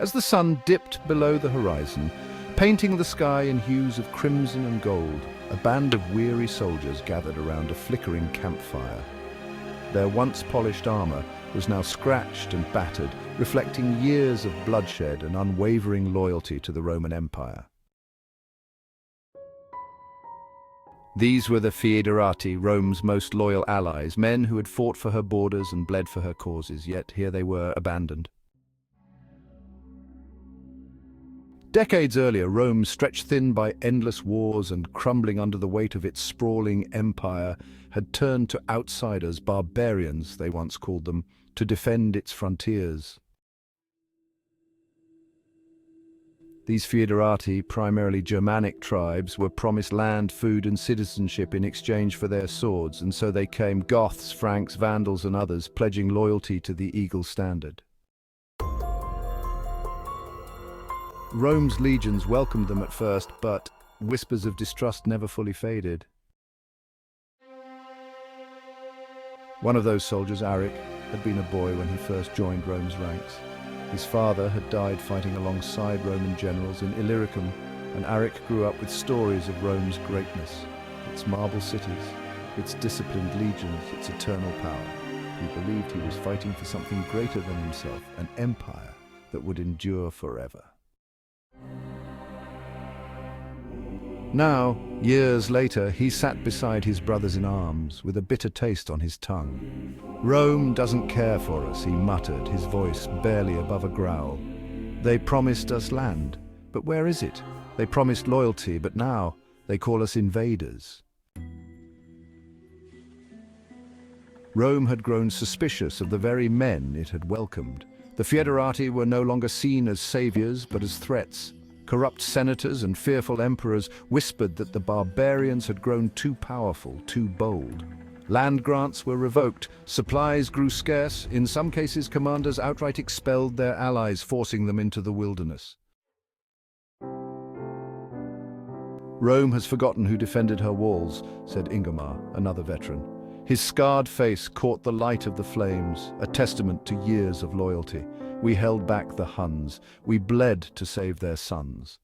As the sun dipped below the horizon, painting the sky in hues of crimson and gold, a band of weary soldiers gathered around a flickering campfire. Their once polished armor was now scratched and battered, reflecting years of bloodshed and unwavering loyalty to the Roman Empire. These were the Foederati, Rome's most loyal allies, men who had fought for her borders and bled for her causes, yet here they were, abandoned. Decades earlier, Rome, stretched thin by endless wars and crumbling under the weight of its sprawling empire, had turned to outsiders, barbarians they once called them, to defend its frontiers. These Foederati, primarily Germanic tribes, were promised land, food and citizenship in exchange for their swords, and so they came, Goths, Franks, Vandals and others, pledging loyalty to the eagle standard. Rome's legions welcomed them at first, but whispers of distrust never fully faded. One of those soldiers, Aric, had been a boy when he first joined Rome's ranks. His father had died fighting alongside Roman generals in Illyricum, and Aric grew up with stories of Rome's greatness, its marble cities, its disciplined legions, its eternal power. He believed he was fighting for something greater than himself, an empire that would endure forever. Now, years later, he sat beside his brothers in arms, with a bitter taste on his tongue. "Rome doesn't care for us," he muttered, his voice barely above a growl. "They promised us land, but where is it? They promised loyalty, but now they call us invaders." Rome had grown suspicious of the very men it had welcomed. The Foederati were no longer seen as saviors, but as threats. Corrupt senators and fearful emperors whispered that the barbarians had grown too powerful, too bold. Land grants were revoked, supplies grew scarce, in some cases commanders outright expelled their allies, forcing them into the wilderness. "Rome has forgotten who defended her walls," said Ingomar, another veteran. His scarred face caught the light of the flames, a testament to years of loyalty. "We held back the Huns. We bled to save their sons."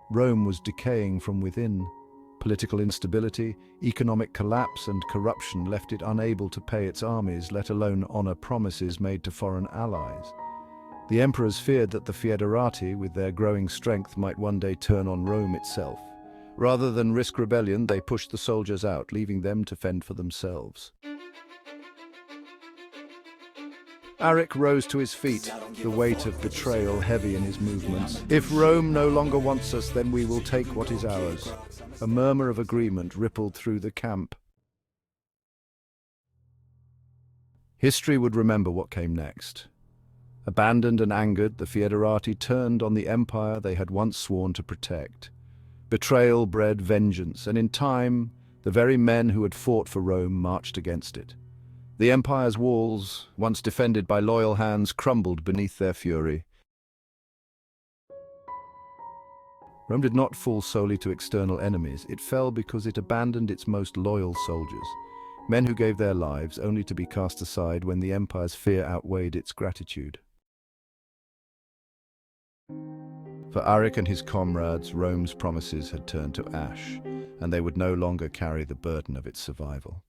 Rome was decaying from within. Political instability, economic collapse and corruption left it unable to pay its armies, let alone honor promises made to foreign allies. The emperors feared that the Foederati, with their growing strength, might one day turn on Rome itself. Rather than risk rebellion, they pushed the soldiers out, leaving them to fend for themselves. Aric rose to his feet, the weight of betrayal heavy in his movements. "If Rome no longer wants us, then we will take what is ours." A murmur of agreement rippled through the camp. History would remember what came next. Abandoned and angered, the Foederati turned on the empire they had once sworn to protect. Betrayal bred vengeance, and in time, the very men who had fought for Rome marched against it. The empire's walls, once defended by loyal hands, crumbled beneath their fury. Rome did not fall solely to external enemies. It fell because it abandoned its most loyal soldiers, men who gave their lives only to be cast aside when the empire's fear outweighed its gratitude. For Aric and his comrades, Rome's promises had turned to ash, and they would no longer carry the burden of its survival.